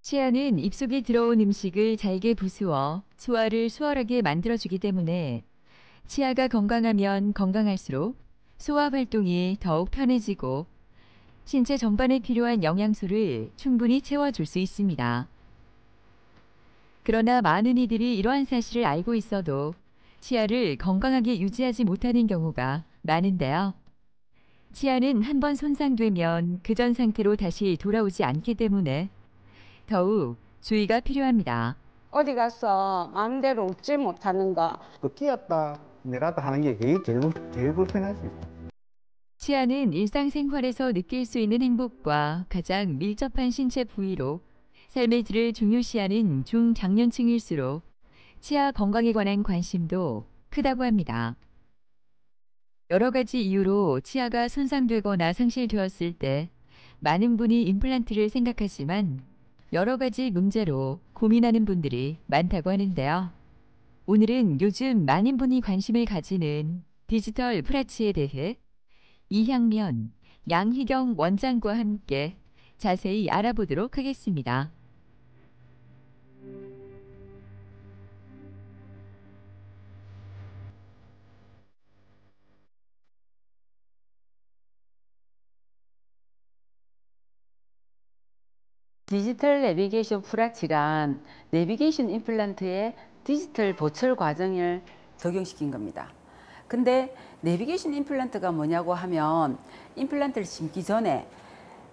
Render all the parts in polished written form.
치아는 입속에 들어온 음식을 잘게 부수어 소화를 수월하게 만들어주기 때문에 치아가 건강하면 건강할수록 소화 활동이 더욱 편해지고 신체 전반에 필요한 영양소를 충분히 채워줄 수 있습니다. 그러나 많은 이들이 이러한 사실을 알고 있어도 치아를 건강하게 유지하지 못하는 경우가 많은데요. 치아는 한번 손상되면 그 전 상태로 다시 돌아오지 않기 때문에 더욱 주의가 필요합니다. 어디 가서 마음대로 웃지 못하는 거. 그 끼었다 내렸다 하는 게 그게 제일 불편하지. 치아는 일상생활에서 느낄 수 있는 행복과 가장 밀접한 신체 부위로 삶의 질을 중요시하는 중장년층일수록 치아 건강에 관한 관심도 크다고 합니다. 여러 가지 이유로 치아가 손상되거나 상실되었을 때 많은 분이 임플란트를 생각하지만 여러 가지 문제로 고민하는 분들이 많다고 하는데요. 오늘은 요즘 많은 분이 관심을 가지는 디지털 프라치에 대해 이향면, 양희경 원장과 함께 자세히 알아보도록 하겠습니다. 디지털 내비게이션 프라치란 내비게이션 임플란트의 디지털 보철 과정을 적용시킨 겁니다. 근데 내비게이션 임플란트가 뭐냐고 하면 임플란트를 심기 전에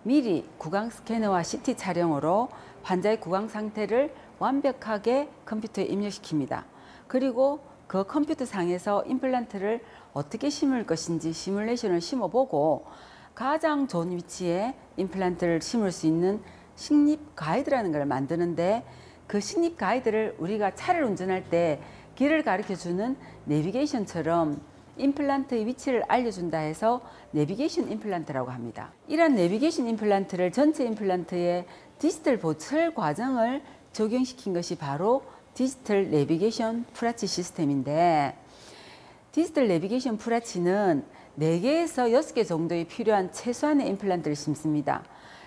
미리 구강 스캐너와 CT 촬영으로 환자의 구강 상태를 완벽하게 컴퓨터에 입력시킵니다. 그리고 그 컴퓨터 상에서 임플란트를 어떻게 심을 것인지 시뮬레이션을 심어보고 가장 좋은 위치에 임플란트를 심을 수 있는 식립 가이드라는 걸 만드는데, 그 식립 가이드를 우리가 차를 운전할 때 길을 가르쳐주는 내비게이션처럼 임플란트의 위치를 알려준다 해서 내비게이션 임플란트라고 합니다. 이런 내비게이션 임플란트를 전체 임플란트의 디지털 보철 과정을 적용시킨 것이 바로 디지털 내비게이션 프라치 시스템인데, 디지털 내비게이션 프라치는 4개에서 6개 정도의 필요한 최소한의 임플란트를 심습니다.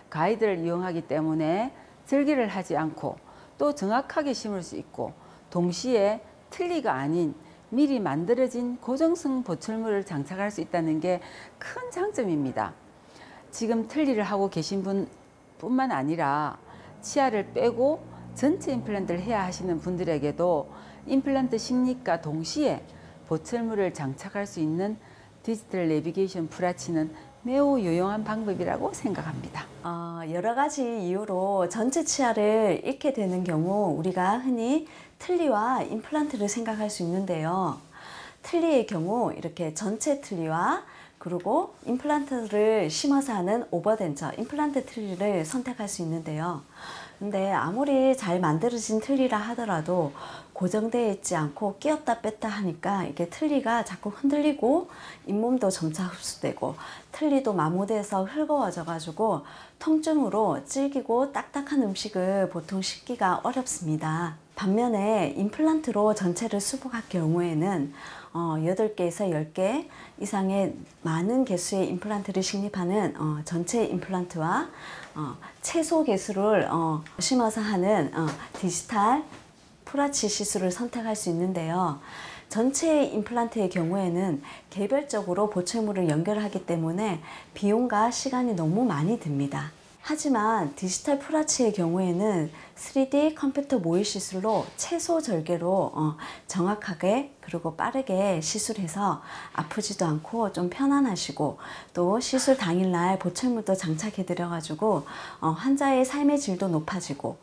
가이드를 이용하기 때문에 절개를 하지 않고 또 정확하게 심을 수 있고, 동시에 틀니가 아닌 미리 만들어진 고정성 보철물을 장착할 수 있다는 게 큰 장점입니다. 지금 틀니를 하고 계신 분뿐만 아니라 치아를 빼고 전체 임플란트를 해야 하시는 분들에게도 임플란트 식립과 동시에 보철물을 장착할 수 있는 디지털 내비게이션 프라치는 매우 유용한 방법이라고 생각합니다. 여러 가지 이유로 전체 치아를 잃게 되는 경우 우리가 흔히 틀니와 임플란트를 생각할 수 있는데요. 틀니의 경우 이렇게 전체 틀니와 그리고 임플란트를 심어서 하는 오버덴처 임플란트 틀니를 선택할 수 있는데요. 근데 아무리 잘 만들어진 틀니라 하더라도 고정되어 있지 않고 끼었다 뺐다 하니까 이게 틀니가 자꾸 흔들리고 잇몸도 점차 흡수되고 틀니도 마모돼서 헐거워져 가지고 통증으로 질기고 딱딱한 음식을 보통 씹기가 어렵습니다. 반면에 임플란트로 전체를 수복할 경우에는 8개에서 10개 이상의 많은 개수의 임플란트를 식립하는 전체 임플란트와 최소 개수를 심어서 하는 디지털 프라치 시술을 선택할 수 있는데요. 전체 임플란트의 경우에는 개별적으로 보철물을 연결하기 때문에 비용과 시간이 너무 많이 듭니다. 하지만 디지털 프라치의 경우에는 3D 컴퓨터 모의 시술로 최소 절개로 정확하게 그리고 빠르게 시술해서 아프지도 않고 좀 편안하시고, 또 시술 당일날 보철물도 장착해 드려 가지고 환자의 삶의 질도 높아지고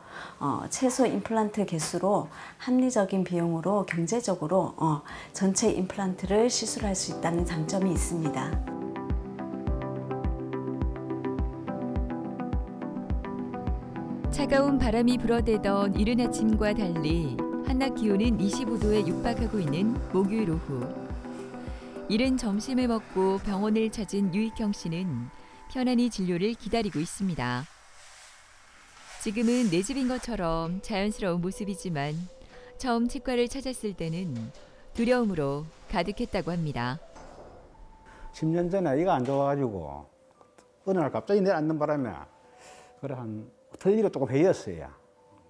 최소 임플란트 개수로 합리적인 비용으로 경제적으로 전체 임플란트를 시술할 수 있다는 장점이 있습니다. 차가운 바람이 불어대던 이른 아침과 달리 한낮 기온은 25도에 육박하고 있는 목요일 오후. 이른 점심을 먹고 병원을 찾은 유익형 씨는 편안히 진료를 기다리고 있습니다. 지금은 내 집인 것처럼 자연스러운 모습이지만 처음 치과를 찾았을 때는 두려움으로 가득했다고 합니다. 10년 전에 아이가 안 좋아가지고 어느 날 갑자기 내려앉는 바람에 그래 한 틀니가 조금 베였어요.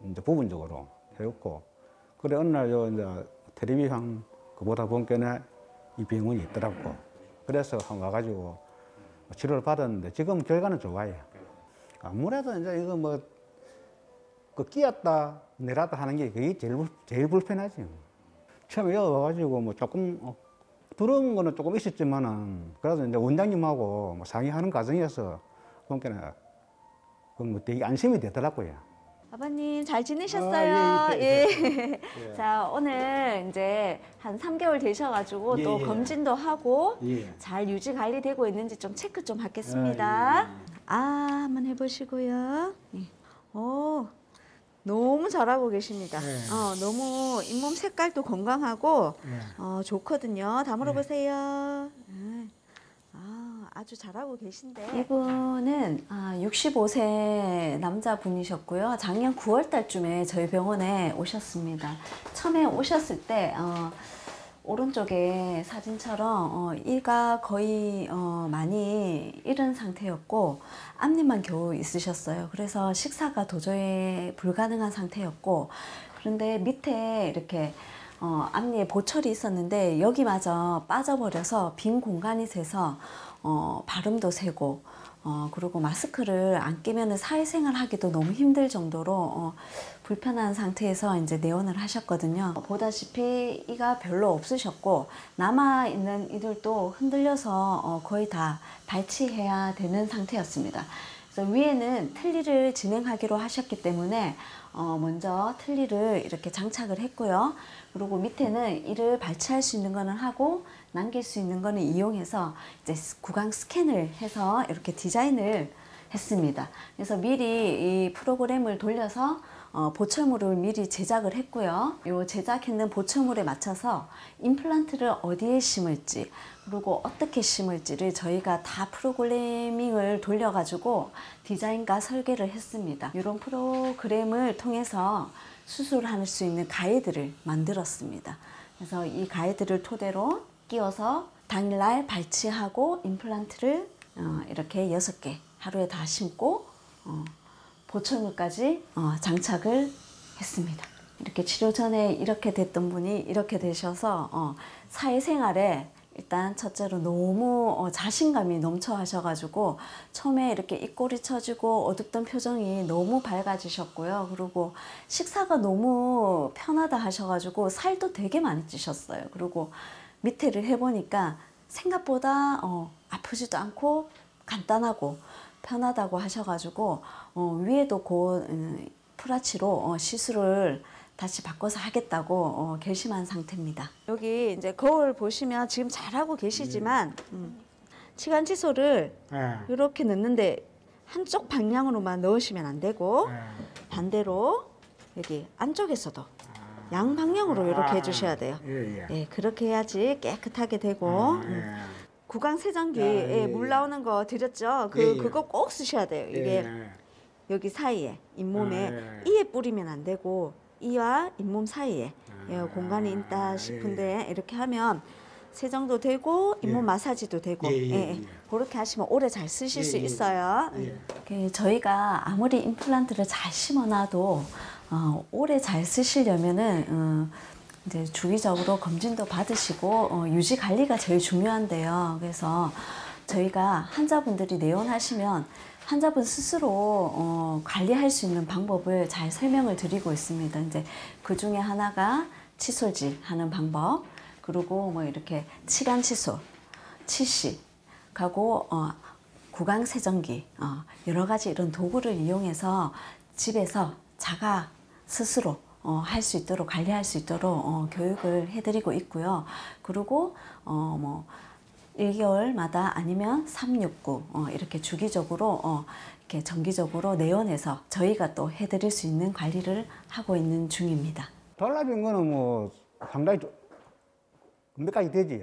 이제 부분적으로 해왔고, 그래 어느 날 요 이제 텔레비전 그보다 본께는 이 병원이 있더라고. 그래서 와가지고 치료를 받았는데 지금 결과는 좋아요. 아무래도 이제 이거 뭐 그 끼었다 내렸다 하는 게 그게 제일 불편하지. 처음에 여기 와가지고 뭐 조금 들어온 거는 조금 있었지만은 그래도 이제 원장님하고 뭐 상의하는 과정에서 보니까는 뭐 되게 안심이 되더라고요. 아버님 잘 지내셨어요? 예. 자, 오늘 이제 한 3개월 되셔가지고 또 검진도 하고 잘 유지 관리되고 있는지 좀 체크 좀 받겠습니다. 한번 해보시고요. 오, 너무 잘하고 계십니다. 너무 잇몸 색깔도 건강하고 좋거든요. 다 물어보세요. 아주 잘하고 계신데 이분은 65세 남자분이셨고요. 작년 9월 달쯤에 저희 병원에 오셨습니다. 처음에 오셨을 때 오른쪽에 사진처럼 이가 거의 많이 잃은 상태였고 앞니만 겨우 있으셨어요. 그래서 식사가 도저히 불가능한 상태였고, 그런데 밑에 이렇게 앞니에 보철이 있었는데 여기마저 빠져버려서 빈 공간이 돼서 발음도 새고 그리고 마스크를 안 끼면 사회생활 하기도 너무 힘들 정도로 불편한 상태에서 이제 내원을 하셨거든요. 보다시피 이가 별로 없으셨고 남아있는 이들도 흔들려서 거의 다 발치해야 되는 상태였습니다. 그래서 위에는 틀니를 진행하기로 하셨기 때문에 먼저 틀니를 이렇게 장착을 했고요. 그리고 밑에는 이를 발치할 수 있는 거는 하고 남길 수 있는 거는 이용해서 이제 구강 스캔을 해서 이렇게 디자인을 했습니다. 그래서 미리 이 프로그램을 돌려서 보철물을 미리 제작을 했고요. 이 제작했는 보철물에 맞춰서 임플란트를 어디에 심을지 그리고 어떻게 심을지를 저희가 다 프로그래밍을 돌려가지고 디자인과 설계를 했습니다. 이런 프로그램을 통해서 수술할 수 있는 가이드를 만들었습니다. 그래서 이 가이드를 토대로 끼워서 당일날 발치하고 임플란트를 이렇게 6개 하루에 다 심고 보철물까지 장착을 했습니다. 이렇게 치료 전에 이렇게 됐던 분이 이렇게 되셔서 사회생활에 일단 첫째로 너무 자신감이 넘쳐 하셔가지고 처음에 이렇게 입꼬리 처지고 어둡던 표정이 너무 밝아지셨고요. 그리고 식사가 너무 편하다 하셔가지고 살도 되게 많이 찌셨어요. 그리고 밑에를 해보니까 생각보다 아프지도 않고 간단하고 편하다고 하셔가지고 위에도 곧 프라치로 시술을 다시 바꿔서 하겠다고 결심한 상태입니다. 여기 이제 거울 보시면 지금 잘하고 계시지만 치간 칫솔을 이렇게 넣는데 한쪽 방향으로만 넣으시면 안 되고 반대로 여기 안쪽에서도 양방향으로 이렇게 해주셔야 돼요. 예, 그렇게 해야지 깨끗하게 되고 구강 세정기에 물 나오는 거 드렸죠? 그거 꼭 쓰셔야 돼요. 이게 여기 사이에 잇몸에 이에 뿌리면 안 되고 이와 잇몸 사이에 공간이 있다 싶은데 이렇게 하면 세정도 되고 잇몸 마사지도 되고 그렇게 하시면 오래 잘 쓰실 수 있어요. 저희가 아무리 임플란트를 잘 심어놔도 오래 잘 쓰시려면은 이제 주기적으로 검진도 받으시고 유지 관리가 제일 중요한데요. 그래서 저희가 환자분들이 내원하시면 환자분 스스로 관리할 수 있는 방법을 잘 설명을 드리고 있습니다. 이제 그 중에 하나가 칫솔질 하는 방법, 그리고 뭐 이렇게 치간 칫솔, 치실, 하고 구강 세정기, 여러 가지 이런 도구를 이용해서 집에서 자가 스스로 할 수 있도록 관리할 수 있도록 교육을 해드리고 있고요. 그리고 뭐 1개월마다 아니면 369 이렇게 주기적으로 이렇게 정기적으로 내원해서 저희가 또 해드릴 수 있는 관리를 하고 있는 중입니다. 달라진 거는 뭐 상당히 몇 가지 되지.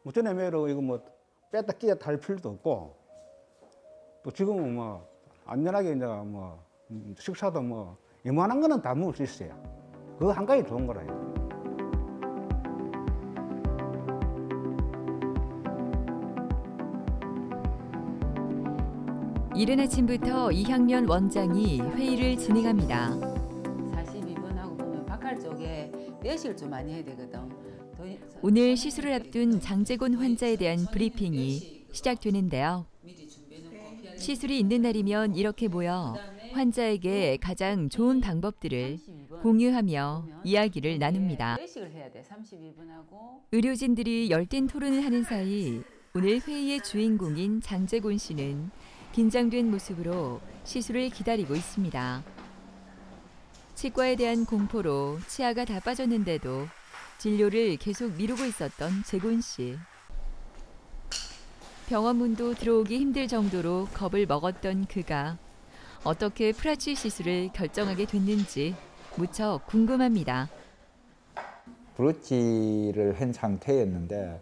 뭐 전에매로 이거 뭐 뺐다 끼었다 할 필요도 없고, 또 지금은 뭐 안전하게 이제 뭐 식사도 뭐 이만한 거는 다 먹을 수 있어요. 그거 한 가지 좋은 거라요. 이른 아침부터 이향면 원장이 회의를 진행합니다. 정막할 쪽에 뼈식을 좀 많이 해야 되거든. 오늘 시술을 앞둔 장재곤 환자에 대한 브리핑이 시작되는데요. 시술이 있는 날이면 이렇게 모여 환자에게 가장 좋은 방법들을 공유하며 이야기를 나눕니다. 뼈식을 해야 돼. 32분하고 의료진들이 열띤 토론을 하는 사이 오늘 회의의 주인공인 장재곤 씨는 긴장된 모습으로 시술을 기다리고 있습니다. 치과에 대한 공포로 치아가 다 빠졌는데도 진료를 계속 미루고 있었던 재곤 씨. 병원 문도 들어오기 힘들 정도로 겁을 먹었던 그가 어떻게 프라치 시술을 결정하게 됐는지 무척 궁금합니다. 브로치를 한 상태였는데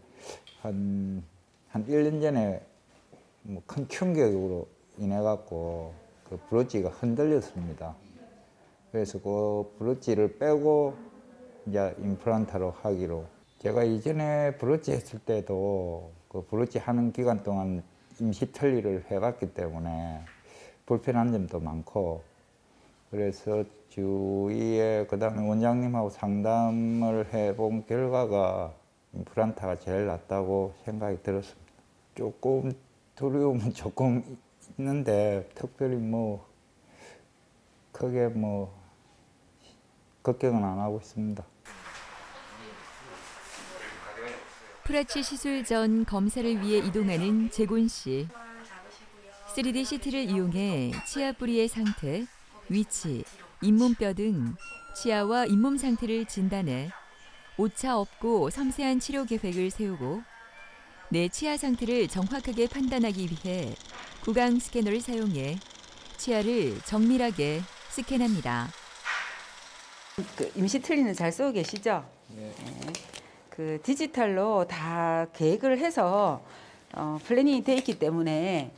한 1년 전에 뭐 큰 충격으로 인해 갖고 그 브로치가 흔들렸습니다. 그래서 그 브로치를 빼고 이제 임플란트로 하기로. 제가 이전에 브로치 했을 때도 그 브로치 하는 기간 동안 임시 틀니를 해갔기 때문에 불편한 점도 많고, 그래서 주위에 그다음에 원장님하고 상담을 해본 결과가 임플란트가 제일 낫다고 생각이 들었습니다. 조금 두려움은 조금 있는데 특별히 뭐 크게 뭐 걱정은 안 하고 있습니다. 프라치 시술 전 검사를 위해 이동하는 재곤 씨. 3D CT를 이용해 치아 뿌리의 상태, 위치, 잇몸뼈 등 치아와 잇몸 상태를 진단해 오차 없고 섬세한 치료 계획을 세우고 내 치아 상태를 정확하게 판단하기 위해 구강 스캐너를 사용해 치아를 정밀하게 스캔합니다. 그 임시 틀니는 잘 쓰고 계시죠? 네. 네. 그 디지털로 다 계획을 해서 플래닝이 돼 있기 때문에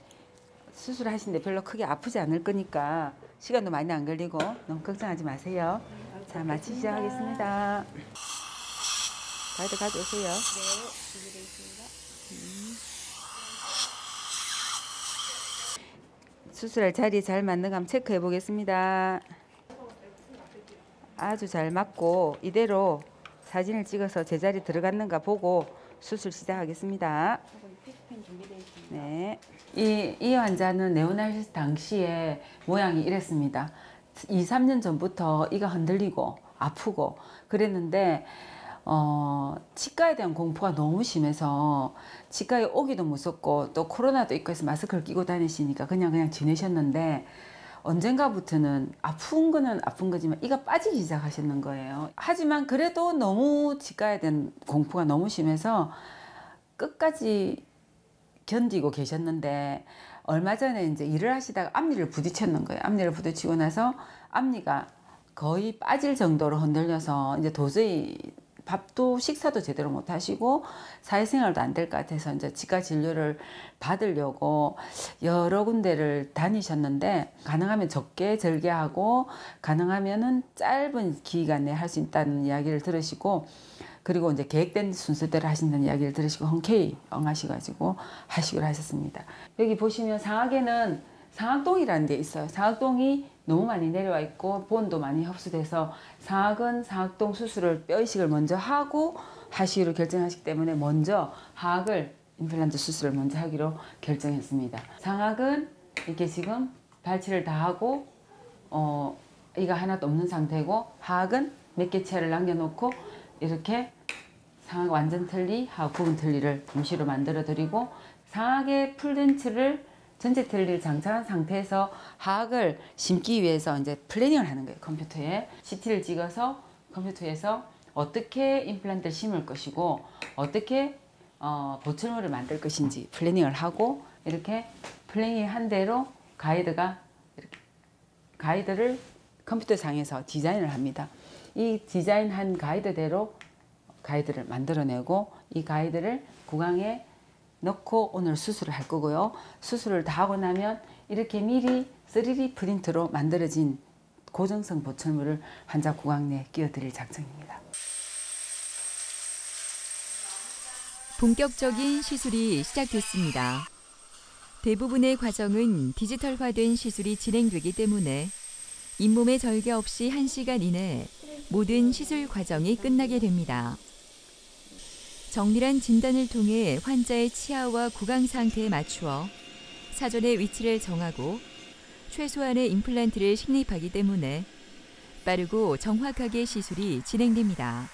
수술하시는데 별로 크게 아프지 않을 거니까 시간도 많이 안 걸리고 너무 걱정하지 마세요. 자, 마치 시작하겠습니다. 가이드 가져오세요. 네, 준비되어 있습니다. 수술할 자리에 잘 맞는가 한번 체크해 보겠습니다. 아주 잘 맞고 이대로 사진을 찍어서 제자리 들어갔는가 보고 수술 시작하겠습니다. 네. 이 환자는 네오나시스 당시에 모양이 이랬습니다. 2, 3년 전부터 이가 흔들리고 아프고 그랬는데 치과에 대한 공포가 너무 심해서 치과에 오기도 무섭고 또 코로나도 있고 해서 마스크를 끼고 다니시니까 그냥 지내셨는데 언젠가부터는 아픈 거는 아픈 거지만 이가 빠지기 시작하셨는 거예요. 하지만 그래도 너무 치과에 대한 공포가 너무 심해서 끝까지 견디고 계셨는데 얼마 전에 이제 일을 하시다가 앞니를 부딪혔는 거예요. 앞니를 부딪히고 나서 앞니가 거의 빠질 정도로 흔들려서 이제 도저히 밥도 식사도 제대로 못 하시고 사회생활도 안 될 것 같아서 이제 치과 진료를 받으려고 여러 군데를 다니셨는데 가능하면 적게 절개하고 가능하면은 짧은 기간에 할 수 있다는 이야기를 들으시고 그리고 이제 계획된 순서대로 하신다는 이야기를 들으시고 흔쾌히 응하셔가지고 하시기로 하셨습니다. 여기 보시면 상악에는 상악동이라는 데 있어요. 상악동이 너무 많이 내려와 있고 본도 많이 흡수돼서 상악은 상악동 수술을 뼈이식을 먼저 하고 하시기로 결정하시기 때문에 먼저 하악을 임플란트 수술을 먼저 하기로 결정했습니다. 상악은 이렇게 지금 발치를 다 하고 이가 하나도 없는 상태고 하악은 몇 개 치아를 남겨놓고 이렇게 상악 완전 틀니, 하악 부분 틀니를 임시로 만들어 드리고 상악의 풀덴츠를 전체 틀니를 장착한 상태에서 하악을 심기 위해서 이제 플래닝을 하는 거예요. 컴퓨터에 CT를 찍어서 컴퓨터에서 어떻게 임플란트를 심을 것이고 어떻게 보철물을 만들 것인지 플래닝을 하고 이렇게 플래닝 한 대로 가이드가 이렇게 가이드를 컴퓨터상에서 디자인을 합니다. 이 디자인한 가이드대로 가이드를 만들어내고 이 가이드를 구강에 넣고 오늘 수술을 할 거고요. 수술을 다 하고 나면 이렇게 미리 3D 프린트로 만들어진 고정성 보철물을 환자 구강 내에 끼워드릴 작정입니다. 본격적인 시술이 시작됐습니다. 대부분의 과정은 디지털화된 시술이 진행되기 때문에 잇몸에 절개 없이 1시간 이내 모든 시술 과정이 끝나게 됩니다. 정밀한 진단을 통해 환자의 치아와 구강 상태에 맞추어 사전에 위치를 정하고 최소한의 임플란트를 식립하기 때문에 빠르고 정확하게 시술이 진행됩니다.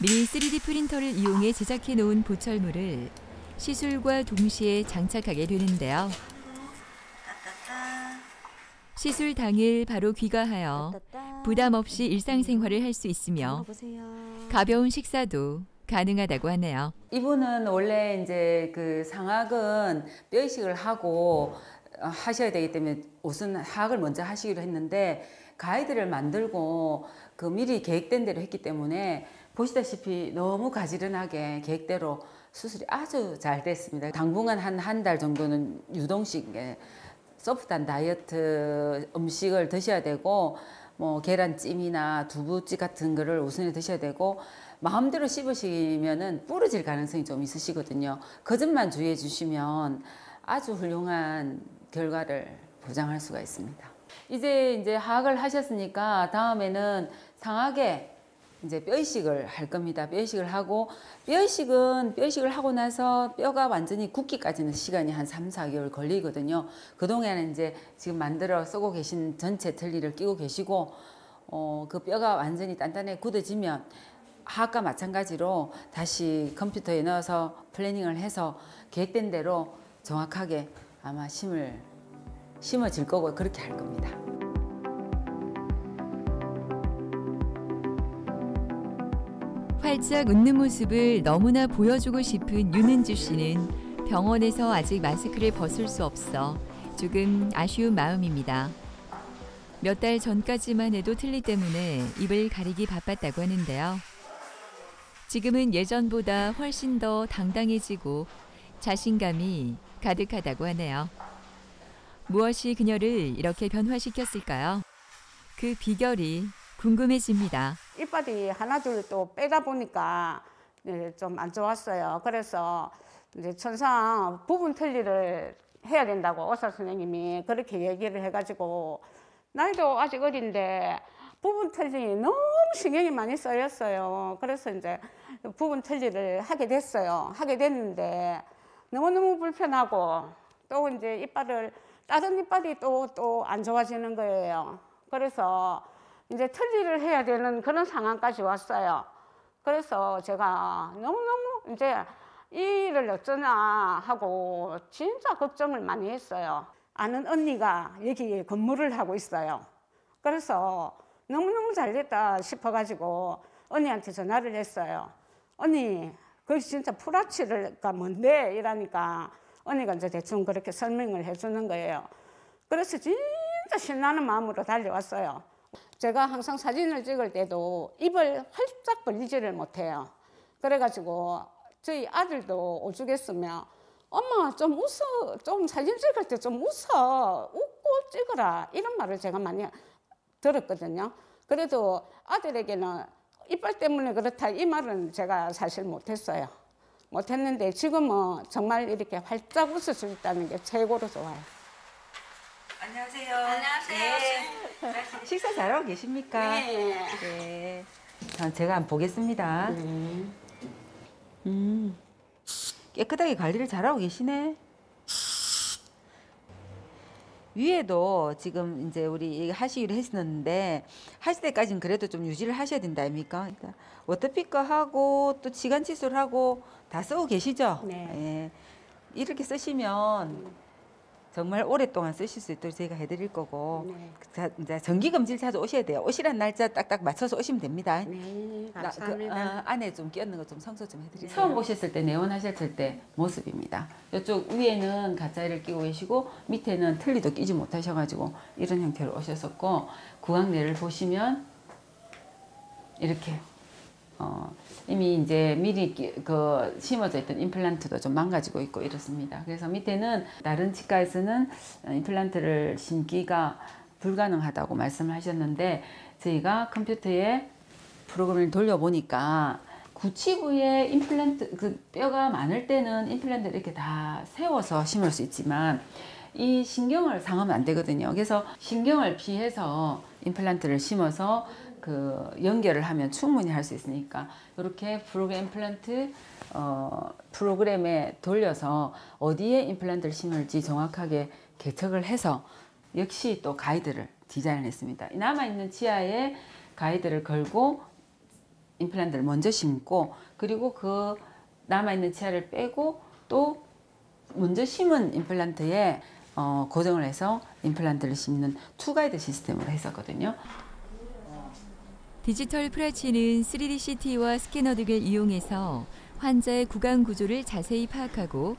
미니 3D 프린터를 이용해 제작해 놓은 보철물을 시술과 동시에 장착하게 되는데요. 시술 당일 바로 귀가하여 부담 없이 일상생활을 할 수 있으며 가벼운 식사도 가능하다고 하네요. 이분은 원래 이제 그 상악은 뼈 이식을 하고 하셔야 되기 때문에 우선 하악을 먼저 하시기로 했는데 가이드를 만들고 그 미리 계획된 대로 했기 때문에 보시다시피 너무 가지런하게 계획대로 수술이 아주 잘 됐습니다. 당분간 한 달 정도는 유동식 소프트한 다이어트 음식을 드셔야 되고 뭐 계란찜이나 두부찜 같은 거를 우선에 드셔야 되고 마음대로 씹으시면은 부러질 가능성이 좀 있으시거든요. 그 점만 주의해 주시면 아주 훌륭한 결과를 보장할 수가 있습니다. 이제 하악을 하셨으니까 다음에는 상악에 이제 뼈 이식을 할 겁니다. 뼈 이식을 하고 뼈 이식을 하고 나서 뼈가 완전히 굳기까지는 시간이 한 3, 4개월 걸리거든요. 그동안은 이제 지금 만들어 쓰고 계신 전체 틀니를 끼고 계시고 그 뼈가 완전히 단단하게 굳어지면 하악과 마찬가지로 다시 컴퓨터에 넣어서 플래닝을 해서 계획된 대로 정확하게 아마 심어질 거고 그렇게 할 겁니다. 활짝 웃는 모습을 너무나 보여주고 싶은 윤은주 씨는 병원에서 아직 마스크를 벗을 수 없어 조금 아쉬운 마음입니다. 몇 달 전까지만 해도 틀니 때문에 입을 가리기 바빴다고 하는데요. 지금은 예전보다 훨씬 더 당당해지고 자신감이 가득하다고 하네요. 무엇이 그녀를 이렇게 변화시켰을까요? 그 비결이 궁금해집니다. 이빨이 하나둘 또 빼다 보니까 좀 안 좋았어요. 그래서 이제 천상 부분 틀니를 해야 된다고 의사 선생님이 그렇게 얘기를 해가지고 나이도 아직 어린데 부분 틀니 너무 신경이 많이 쓰였어요. 그래서 이제 부분 틀니를 하게 됐어요. 하게 됐는데 너무너무 불편하고 또 이제 다른 이빨이 또 안 좋아지는 거예요. 그래서 이제 틀니를 해야 되는 그런 상황까지 왔어요. 그래서 제가 너무너무 이제 이 일을 어쩌나 하고 진짜 걱정을 많이 했어요. 아는 언니가 여기 근무를 하고 있어요. 그래서 너무너무 잘됐다 싶어가지고 언니한테 전화를 했어요. 언니, 그게 진짜 풀아치가 뭔데? 이러니까 언니가 이제 대충 그렇게 설명을 해주는 거예요. 그래서 진짜 신나는 마음으로 달려왔어요. 제가 항상 사진을 찍을 때도 입을 활짝 벌리지를 못해요. 그래가지고 저희 아들도 오죽했으면 엄마 좀 웃어, 좀 사진 찍을 때 좀 웃고 찍어라 이런 말을 제가 많이 들었거든요. 그래도 아들에게는 이빨 때문에 그렇다 이 말은 제가 사실 못했어요. 못했는데 지금은 정말 이렇게 활짝 웃을 수 있다는 게 최고로 좋아요. 안녕하세요. 안녕하세요. 네. 식사 잘하고 계십니까? 네. 네. 제가 한번 보겠습니다. 깨끗하게 관리를 잘하고 계시네. 위에도 지금 이제 우리 하시기로 했었는데 하실 때까지는 그래도 좀 유지를 하셔야 된다 아닙니까? 그러니까 워터피커 하고 또 치간 칫솔하고 다 쓰고 계시죠? 네. 예. 이렇게 쓰시면 정말 오랫동안 쓰실 수 있도록 저희가 해드릴 거고 네. 자, 이제 정기검진 자주 오셔야 돼요. 오시란 날짜 딱딱 맞춰서 오시면 됩니다. 네, 감사합니다. 안에 좀 끼얹는 거 좀 청소 좀 해드릴게요. 처음 보셨을 때 내원하셨을 때 모습입니다. 이쪽 위에는 가짜이를 끼고 계시고 밑에는 틀니도 끼지 못하셔가지고 이런 형태로 오셨었고 구강내를 보시면 이렇게 이미 이제 미리 심어져 있던 임플란트도 좀 망가지고 있고 이렇습니다. 그래서 밑에는 다른 치과에서는 임플란트를 심기가 불가능하다고 말씀을 하셨는데 저희가 컴퓨터에 프로그램을 돌려보니까 구치부에 임플란트 뼈가 많을 때는 임플란트를 이렇게 다 세워서 심을 수 있지만 이 신경을 상하면 안 되거든요. 그래서 신경을 피해서 임플란트를 심어서 그 연결을 하면 충분히 할 수 있으니까 이렇게 프로그램 임플란트 프로그램에 돌려서 어디에 임플란트를 심을지 정확하게 개척을 해서 역시 또 가이드를 디자인했습니다. 남아있는 치아에 가이드를 걸고 임플란트를 먼저 심고 그리고 그 남아있는 치아를 빼고 또 먼저 심은 임플란트에 고정을 해서 임플란트를 심는 투가이드 시스템으로 했었거든요. 디지털 프라치는 3D CT와 스캐너 등을 이용해서 환자의 구강 구조를 자세히 파악하고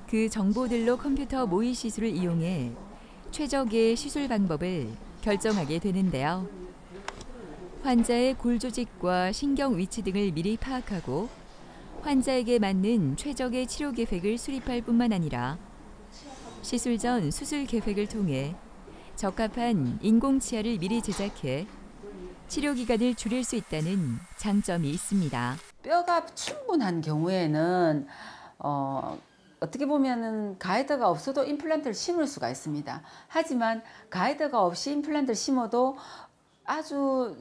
그 정보들로 컴퓨터 모의 시술을 이용해 최적의 시술 방법을 결정하게 되는데요. 환자의 골 조직과 신경 위치 등을 미리 파악하고 환자에게 맞는 최적의 치료 계획을 수립할 뿐만 아니라 시술 전 수술 계획을 통해 적합한 인공치아를 미리 제작해 치료 기간을 줄일 수 있다는 장점이 있습니다. 뼈가 충분한 경우에는 어떻게 보면은 가이드가 없어도 임플란트를 심을 수가 있습니다. 하지만 가이드가 없이 임플란트를 심어도 아주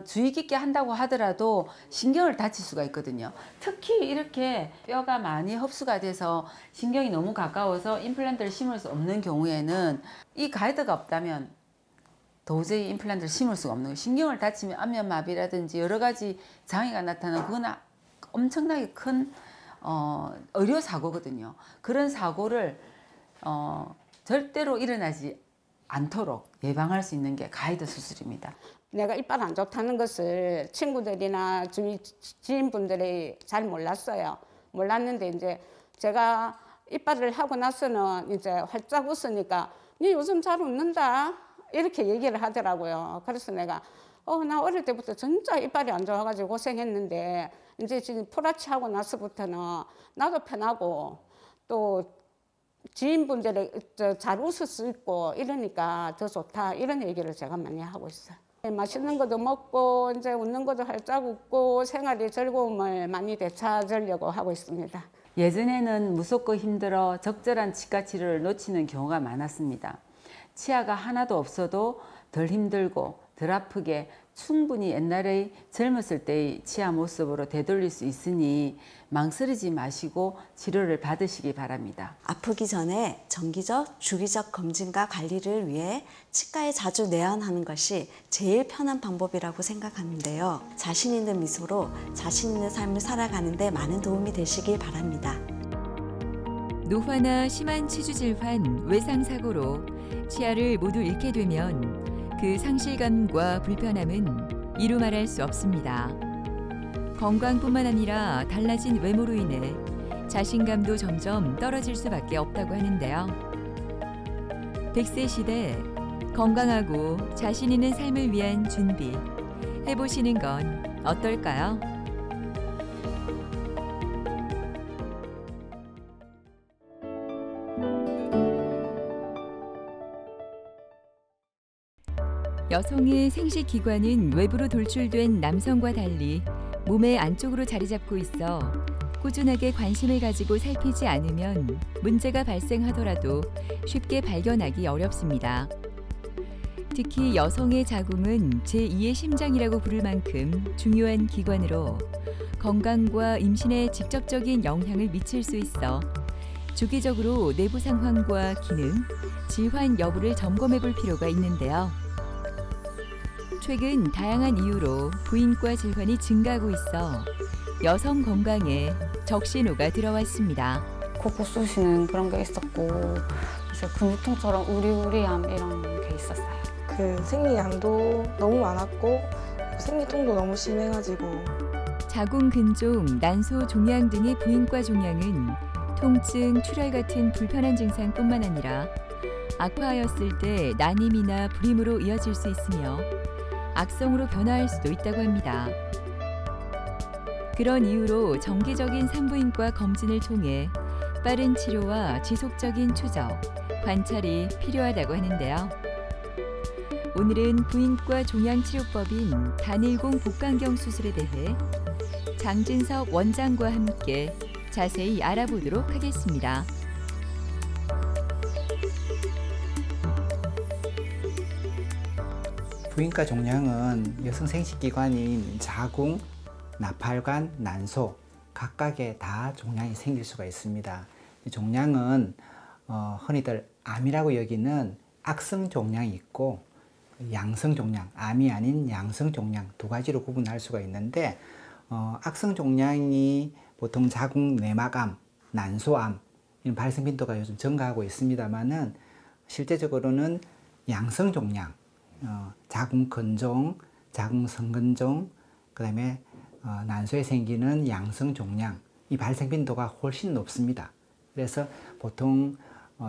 주의 깊게 한다고 하더라도 신경을 다칠 수가 있거든요. 특히 이렇게 뼈가 많이 흡수가 돼서 신경이 너무 가까워서 임플란트를 심을 수 없는 경우에는 이 가이드가 없다면 도저히 임플란트를 심을 수가 없는 거예요. 신경을 다치면 안면마비라든지 여러 가지 장애가 나타나는 그건 엄청나게 큰 의료 사고거든요. 그런 사고를 절대로 일어나지 않도록 예방할 수 있는 게 가이드 수술입니다. 내가 이빨 안 좋다는 것을 친구들이나 주위 지인분들이 잘 몰랐어요. 몰랐는데 이제 제가 이빨을 하고 나서는 이제 활짝 웃으니까 니 요즘 잘 웃는다 이렇게 얘기를 하더라고요. 그래서 내가 나 어릴 때부터 진짜 이빨이 안 좋아가지고 고생했는데 이제 지금 프라치 하고 나서부터는 나도 편하고 또 지인분들이 잘 웃을 수 있고 이러니까 더 좋다 이런 얘기를 제가 많이 하고 있어요. 맛있는 것도 먹고 이제 웃는 것도 활짝 웃고 생활의 즐거움을 많이 되찾으려고 하고 있습니다. 예전에는 무섭고 힘들어 적절한 치과 치료를 놓치는 경우가 많았습니다. 치아가 하나도 없어도 덜 힘들고 덜 아프게 충분히 옛날의 젊었을 때의 치아 모습으로 되돌릴 수 있으니 망설이지 마시고 치료를 받으시기 바랍니다. 아프기 전에 정기적, 주기적 검진과 관리를 위해 치과에 자주 내원하는 것이 제일 편한 방법이라고 생각하는데요. 자신 있는 미소로 자신 있는 삶을 살아가는 데 많은 도움이 되시길 바랍니다. 노화나 심한 치주 질환, 외상 사고로 치아를 모두 잃게 되면 그 상실감과 불편함은 이루 말할 수 없습니다. 건강뿐만 아니라 달라진 외모로 인해 자신감도 점점 떨어질 수밖에 없다고 하는데요. 100세 시대 건강하고 자신 있는 삶을 위한 준비 해보시는 건 어떨까요? 여성의 생식기관은 외부로 돌출된 남성과 달리 몸의 안쪽으로 자리 잡고 있어 꾸준하게 관심을 가지고 살피지 않으면 문제가 발생하더라도 쉽게 발견하기 어렵습니다. 특히 여성의 자궁은 제2의 심장이라고 부를 만큼 중요한 기관으로 건강과 임신에 직접적인 영향을 미칠 수 있어 주기적으로 내부 상황과 기능, 질환 여부를 점검해 볼 필요가 있는데요. 최근 다양한 이유로 부인과 질환이 증가하고 있어 여성 건강에 적신호가 들어왔습니다. 코 쑤시는 그런 게 있었고 그래서 근육통처럼 우리우리함 이런 게 있었어요. 그 생리량도 너무 많았고 생리통도 너무 심해가지고 자궁 근종, 난소 종양 등의 부인과 종양은 통증, 출혈 같은 불편한 증상뿐만 아니라 악화하였을 때 난임이나 불임으로 이어질 수 있으며 악성으로 변화할 수도 있다고 합니다. 그런 이유로 정기적인 산부인과 검진을 통해 빠른 치료와 지속적인 추적, 관찰이 필요하다고 하는데요. 오늘은 부인과 종양치료법인 단일공 복강경 수술에 대해 장진석 원장과 함께 자세히 알아보도록 하겠습니다. 부인과 종양은 여성 생식기관인 자궁, 나팔관, 난소 각각에 다 종양이 생길 수가 있습니다. 이 종양은 흔히들 암이라고 여기는 악성 종양이 있고 양성 종양, 암이 아닌 양성 종양 두 가지로 구분할 수가 있는데 악성 종양이 보통 자궁 내막암, 난소암 이런 발생 빈도가 요즘 증가하고 있습니다만은 실제적으로는 양성 종양, 자궁 근종, 자궁 성근종, 그 다음에 난소에 생기는 양성 종양 이 발생 빈도가 훨씬 높습니다. 그래서 보통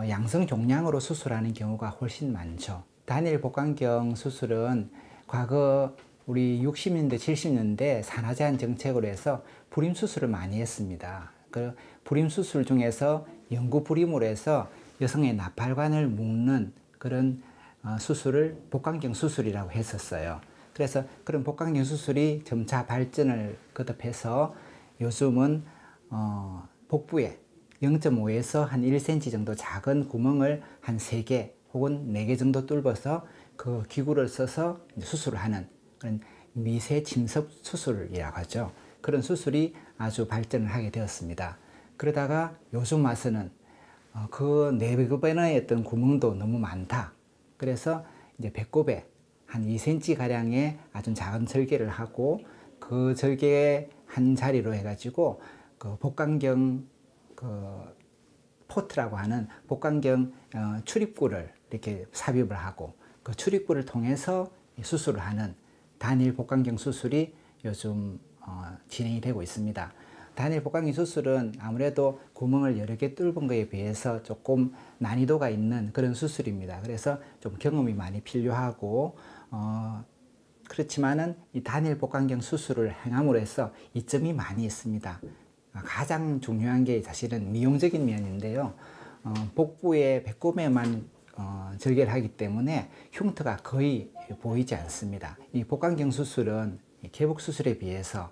양성 종양으로 수술하는 경우가 훨씬 많죠. 단일 복강경 수술은 과거 우리 60년대, 70년대 산화제한 정책으로 해서 불임 수술을 많이 했습니다. 그 불임 수술 중에서 영구 불임으로 해서 여성의 나팔관을 묶는 그런 수술을 복강경 수술이라고 했었어요. 그래서 그런 복강경 수술이 점차 발전을 거듭해서 요즘은 복부에 0.5에서 한 1cm 정도 작은 구멍을 한 3개 혹은 4개 정도 뚫어서 그 기구를 써서 수술을 하는 그런 미세 침습 수술이라고 하죠. 그런 수술이 아주 발전을 하게 되었습니다. 그러다가 요즘 와서는 그 내부변의 어떤 구멍도 너무 많다. 그래서 이제 배꼽에 한 2cm 가량의 아주 작은 절개를 하고 그 절개 한 자리로 해가지고 그 복강경 포트라고 하는 복강경 출입구를 이렇게 삽입을 하고 그 출입구를 통해서 수술을 하는 단일 복강경 수술이 요즘 진행이 되고 있습니다. 단일 복강경 수술은 아무래도 구멍을 여러 개 뚫은 것에 비해서 조금 난이도가 있는 그런 수술입니다. 그래서 좀 경험이 많이 필요하고 그렇지만은 이 단일 복강경 수술을 행함으로 해서 이점이 많이 있습니다. 가장 중요한 게 사실은 미용적인 면인데요. 복부의 배꼽에만 절개를 하기 때문에 흉터가 거의 보이지 않습니다. 이 복강경 수술은 개복 수술에 비해서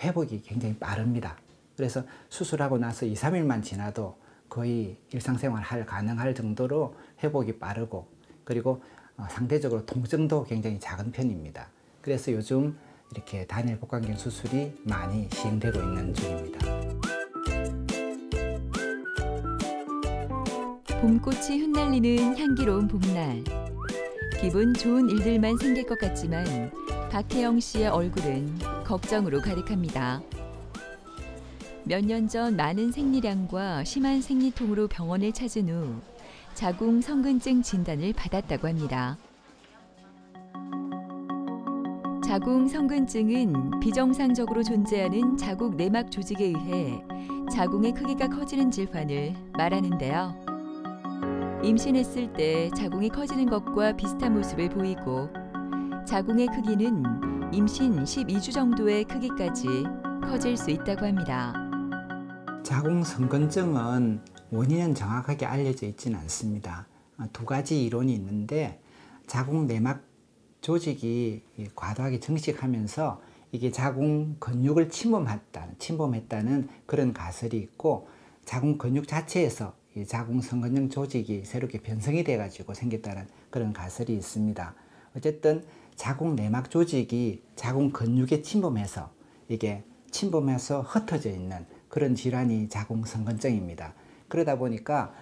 회복이 굉장히 빠릅니다. 그래서 수술하고 나서 2, 3일만 지나도 거의 일상생활 가능할 정도로 회복이 빠르고 그리고 상대적으로 통증도 굉장히 작은 편입니다. 그래서 요즘 이렇게 단일 복강경 수술이 많이 시행되고 있는 중입니다. 봄꽃이 흩날리는 향기로운 봄날. 기분 좋은 일들만 생길 것 같지만 박혜영 씨의 얼굴은 걱정으로 가득합니다. 몇 년 전 많은 생리량과 심한 생리통으로 병원을 찾은 후 자궁 성근증 진단을 받았다고 합니다. 자궁 성근증은 비정상적으로 존재하는 자궁 내막 조직에 의해 자궁의 크기가 커지는 질환을 말하는데요. 임신했을 때 자궁이 커지는 것과 비슷한 모습을 보이고 자궁의 크기는 임신 12주 정도의 크기까지 커질 수 있다고 합니다. 자궁 성근증은 원인은 정확하게 알려져 있지는 않습니다. 두 가지 이론이 있는데 자궁 내막 조직이 과도하게 증식하면서 이게 자궁 근육을 침범했다는 그런 가설이 있고 자궁 근육 자체에서 이 자궁 성근증 조직이 새롭게 변성이 돼가지고 생겼다는 그런 가설이 있습니다. 어쨌든 자궁 내막 조직이 자궁 근육에 침범해서 흩어져 있는 그런 질환이 자궁 성근증입니다. 그러다 보니까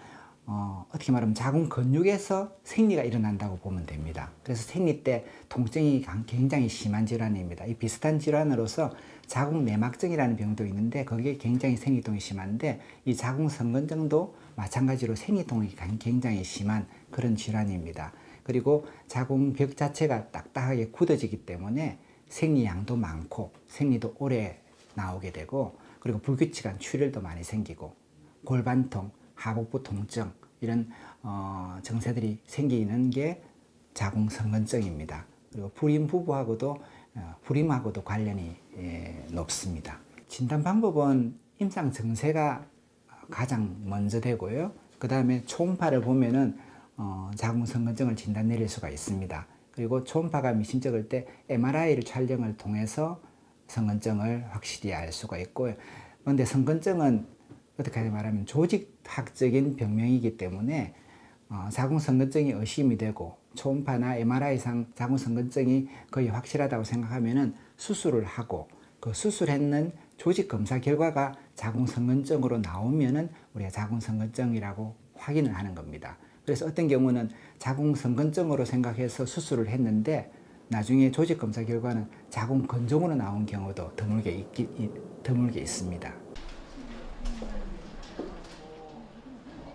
어떻게 말하면 자궁 근육에서 생리가 일어난다고 보면 됩니다. 그래서 생리 때 통증이 굉장히 심한 질환입니다. 이 비슷한 질환으로서 자궁 내막증이라는 병도 있는데 거기에 굉장히 생리통이 심한데 이 자궁 성근증도 마찬가지로 생리통이 굉장히 심한 그런 질환입니다. 그리고 자궁벽 자체가 딱딱하게 굳어지기 때문에 생리량도 많고 생리도 오래 나오게 되고 그리고 불규칙한 출혈도 많이 생기고 골반통, 하복부 통증 이런 증세들이 생기는 게 자궁 성근증입니다. 그리고 불임하고도 관련이 높습니다. 진단 방법은 임상 증세가 가장 먼저 되고요. 그 다음에 초음파를 보면은 자궁 성근증을 진단 내릴 수가 있습니다. 그리고 초음파가 미심쩍을 때 MRI를 촬영을 통해서 성근증을 확실히 알 수가 있고요. 그런데 성근증은 어떻게 말하면 조직학적인 병명이기 때문에 자궁선근증이 의심이 되고 초음파나 MRI상 자궁선근증이 거의 확실하다고 생각하면은 수술을 하고 그 수술했는 조직 검사 결과가 자궁선근증으로 나오면은 우리가 자궁선근증이라고 확인을 하는 겁니다. 그래서 어떤 경우는 자궁선근증으로 생각해서 수술을 했는데 나중에 조직 검사 결과는 자궁건종으로 나온 경우도 드물게 있습니다.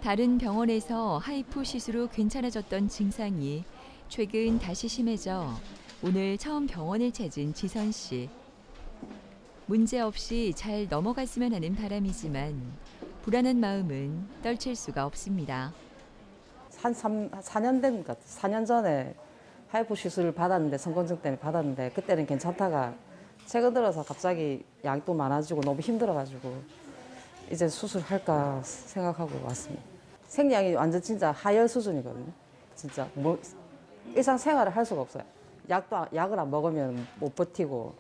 다른 병원에서 하이포 시술 후 괜찮아졌던 증상이 최근 다시 심해져 오늘 처음 병원을 찾은 지선 씨. 문제 없이 잘 넘어갔으면 하는 바람이지만 불안한 마음은 떨칠 수가 없습니다. 한 4년 된 것 같아요. 4년 전에 하이포 시술을 받았는데 성건증 때문에 받았는데 그때는 괜찮다가 최근 들어서 갑자기 약도 많아지고 너무 힘들어가지고 이제 수술할까 생각하고 왔습니다. 생리양이 완전 진짜 하열 수준이거든요. 진짜 뭐 일상생활을 할 수가 없어요. 약을 안 먹으면 못 버티고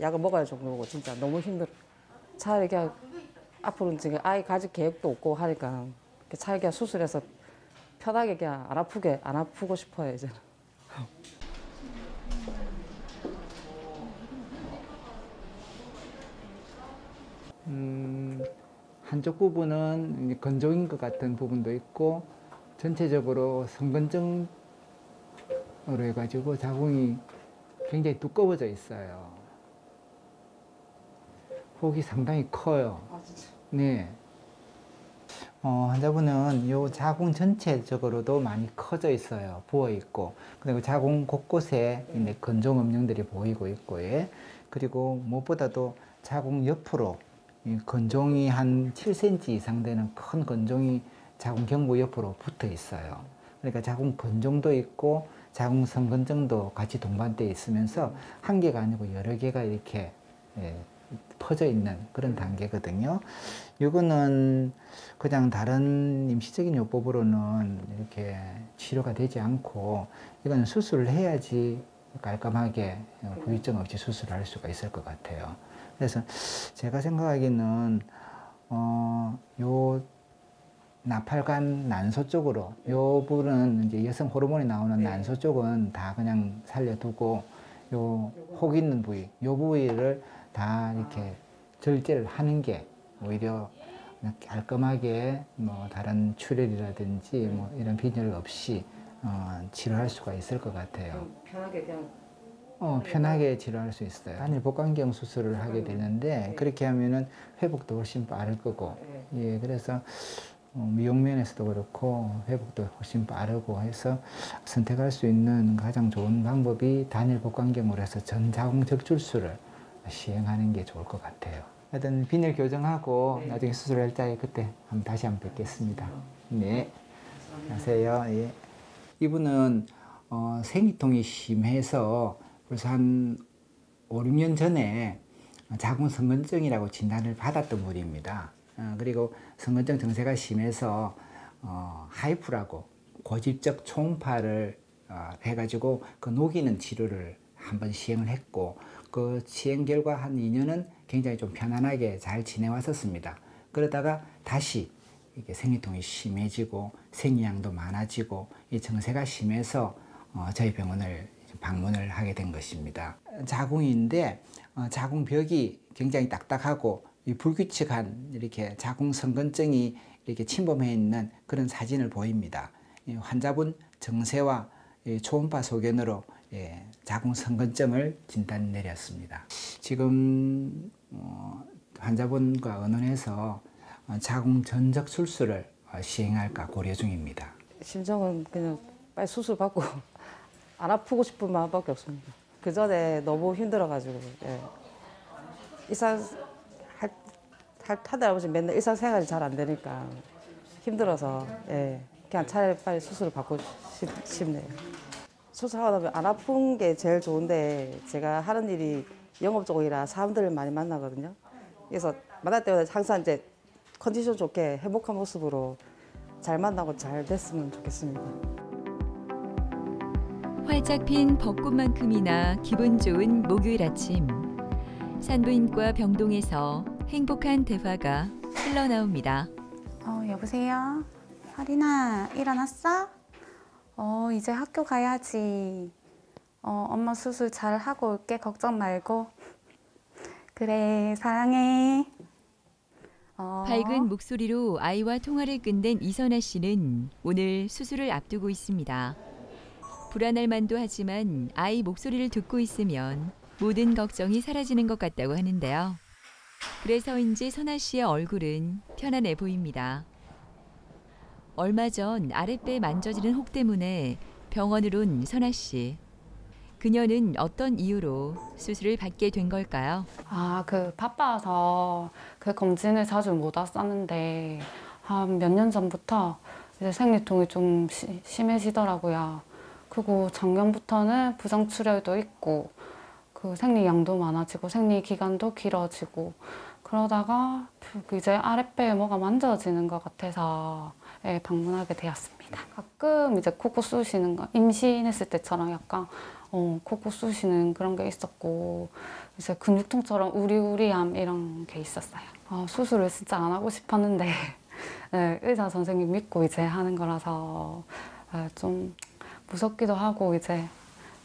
약을 먹어야 정도고 진짜 너무 힘들어. 차라리 그냥 앞으로는 지금 아이 가질 계획도 없고 하니까 차라리 그냥 수술해서 편하게 그냥 안 아프고 싶어요 이제는. 한쪽 부분은 건조인 것 같은 부분도 있고 전체적으로 성건증으로 해가지고 자궁이 굉장히 두꺼워져 있어요. 혹이 상당히 커요. 아 진짜? 네. 환자분은 요 자궁 전체적으로도 많이 커져 있어요. 부어 있고 그리고 자궁 곳곳에 건종 음영들이 보이고 있고 예. 그리고 무엇보다도 자궁 옆으로 이 건종이 한 7cm 이상 되는 큰 건종이 자궁 경부 옆으로 붙어 있어요. 그러니까 자궁 건종도 있고 자궁 성건증도 같이 동반되어 있으면서 한 개가 아니고 여러 개가 이렇게 퍼져 있는 그런 단계거든요. 이거는 그냥 다른 임시적인 요법으로는 이렇게 치료가 되지 않고 이건 수술을 해야지 깔끔하게 후유증 없이 수술을 할 수가 있을 것 같아요. 그래서 제가 생각하기는 요 나팔관 난소 쪽으로 요 부분은 이제 여성 호르몬이 나오는 난소 쪽은 다 그냥 살려두고 요 혹 있는 부위 요 부위를 다 이렇게 절제를 하는 게 오히려 깔끔하게 뭐 다른 출혈이라든지 뭐 이런 빈혈 없이 치료할 수가 있을 것 같아요. 편하게 그냥. 편하게 치료할 수 있어요. 단일 복강경 수술을 하게 되는데 그렇게 하면은 회복도 훨씬 빠를 거고, 예, 그래서 미용 면에서도 그렇고 회복도 훨씬 빠르고 해서 선택할 수 있는 가장 좋은 방법이 단일 복강경으로 해서 전자궁 적출술을 시행하는 게 좋을 것 같아요. 하여튼 비늘 교정하고 나중에 수술할 때 그때 다시 한번 뵙겠습니다. 네, 안녕하세요. 예. 이분은 생리통이 심해서 벌써 한 5, 6년 전에 자궁성건증이라고 진단을 받았던 분입니다. 그리고 성건증 증세가 심해서 하이프라고 고집적 초음파를 해가지고 그 녹이는 치료를 한번 시행을 했고 그 시행 결과 한 2년은 굉장히 좀 편안하게 잘 지내왔었습니다. 그러다가 다시 이게 생리통이 심해지고 생리량도 많아지고 이 증세가 심해서 저희 병원을 방문을 하게 된 것입니다. 자궁인데 자궁벽이 굉장히 딱딱하고 이 불규칙한 이렇게 자궁성건증이 이렇게 침범해 있는 그런 사진을 보입니다. 환자분 증세와 초음파 소견으로 자궁성건증을 진단 내렸습니다. 지금 환자분과 의논해서 자궁 전적 수술을 시행할까 고려 중입니다. 심정은 그냥 빨리 수술 받고 안 아프고 싶은 마음밖에 없습니다. 그 전에 너무 힘들어가지고 하다 보면 맨날 일상생활이 잘 안 되니까 힘들어서 그냥 차라리 빨리 수술을 받고 싶네요. 수술하고 나면 안 아픈 게 제일 좋은데 제가 하는 일이 영업적이라 사람들을 많이 만나거든요. 그래서 만날 때마다 항상 이제 컨디션 좋게 행복한 모습으로 잘 만나고 잘 됐으면 좋겠습니다. 활짝 핀 벚꽃만큼이나 기분 좋은 목요일 아침. 산부인과 병동에서 행복한 대화가 흘러나옵니다. 여보세요? 하린아, 일어났어? 이제 학교 가야지. 엄마 수술 잘 하고 올게. 걱정 말고. 그래, 사랑해. 밝은 목소리로 아이와 통화를 끝낸 이선아 씨는 오늘 수술을 앞두고 있습니다. 불안할 만도 하지만 아이 목소리를 듣고 있으면 모든 걱정이 사라지는 것 같다고 하는데요. 그래서인지 선아 씨의 얼굴은 편안해 보입니다. 얼마 전 아랫배 만져지는 혹 때문에 병원으로 온 선아 씨. 그녀는 어떤 이유로 수술을 받게 된 걸까요? 바빠서 그 검진을 자주 못 왔었는데 한 몇 년 전부터 이제 생리통이 좀 심해지더라고요. 그리고 작년부터는 부정출혈도 있고 그 생리양도 많아지고 생리기간도 길어지고 그러다가 이제 아랫배에 뭐가 만져지는 것 같아서 방문하게 되었습니다. 가끔 이제 코코 쑤시는 거, 임신했을 때처럼 약간 코코 쑤시는 그런 게 있었고 이제 근육통처럼 우리우리함 이런 게 있었어요. 수술을 진짜 안 하고 싶었는데 네, 의사 선생님 믿고 이제 하는 거라서 좀 무섭기도 하고 이제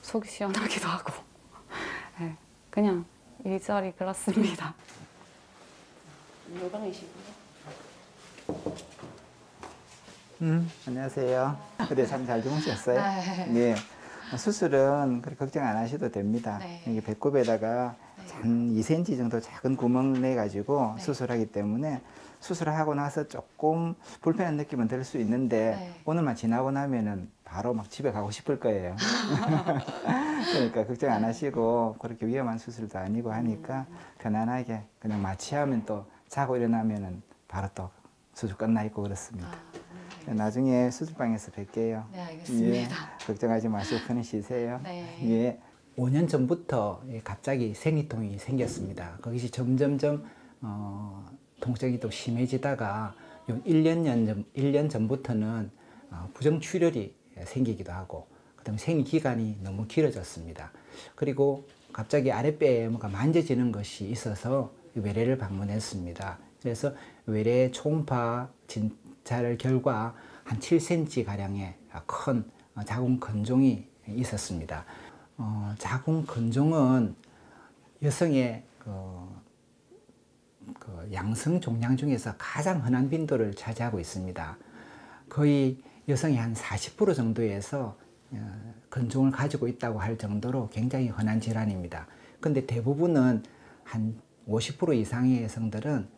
속이 시원하기도 하고 네, 그냥 일절이 그렇습니다. 요강이시고요. 안녕하세요. 그래 참 잘 주무셨어요? 네. 수술은 그렇게 걱정 안 하셔도 됩니다. 이게 배꼽에다가 한 2cm 정도 작은 구멍을 내 가지고 수술하기 때문에 수술하고 나서 조금 불편한 느낌은 들 수 있는데 오늘만 지나고 나면은 바로 막 집에 가고 싶을 거예요. 그러니까 걱정 안 하시고 그렇게 위험한 수술도 아니고 하니까 편안하게 그냥 마취하면 또 자고 일어나면은 바로 또 수술 끝나 있고 그렇습니다. 나중에 수술방에서 뵐게요. 네, 알겠습니다. 예, 걱정하지 마시고 편히 쉬세요. 네. 예. 5년 전부터 갑자기 생리통이 생겼습니다. 그것이 점점점 통증이 또 심해지다가 1년 전부터는 부정출혈이 생기기도 하고 그다음에 생리기간이 너무 길어졌습니다. 그리고 갑자기 아랫배에 뭔가 만져지는 것이 있어서 외래를 방문했습니다. 그래서 외래 초음파 진찰 결과 한 7cm 가량의 큰 자궁 근종이 있었습니다. 자궁 근종은 여성의 양성 종양 중에서 가장 흔한 빈도를 차지하고 있습니다. 거의 여성의 한 40% 정도에서 근종을 가지고 있다고 할 정도로 굉장히 흔한 질환입니다. 근데 대부분은 한 50% 이상의 여성들은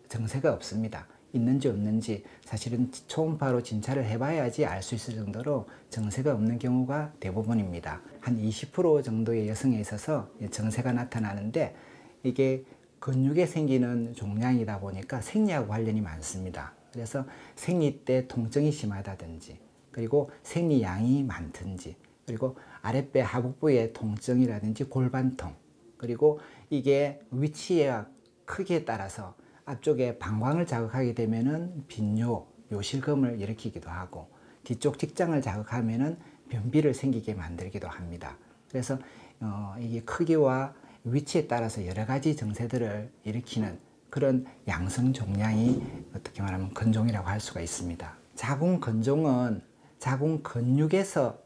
정세가 없습니다. 있는지 없는지 사실은 초음파로 진찰을 해봐야지 알 수 있을 정도로 정세가 없는 경우가 대부분입니다. 한 20% 정도의 여성에 있어서 정세가 나타나는데 이게 근육에 생기는 종양이다 보니까 생리하고 관련이 많습니다. 그래서 생리 때 통증이 심하다든지 그리고 생리양이 많든지 그리고 아랫배 하복부의 통증이라든지 골반통 그리고 이게 위치와 크기에 따라서 앞쪽에 방광을 자극하게 되면은 빈뇨, 요실금을 일으키기도 하고 뒤쪽 직장을 자극하면은 변비를 생기게 만들기도 합니다. 그래서 이게 크기와 위치에 따라서 여러 가지 증세들을 일으키는 그런 양성 종양이 어떻게 말하면 근종이라고 할 수가 있습니다. 자궁 근종은 자궁 근육에서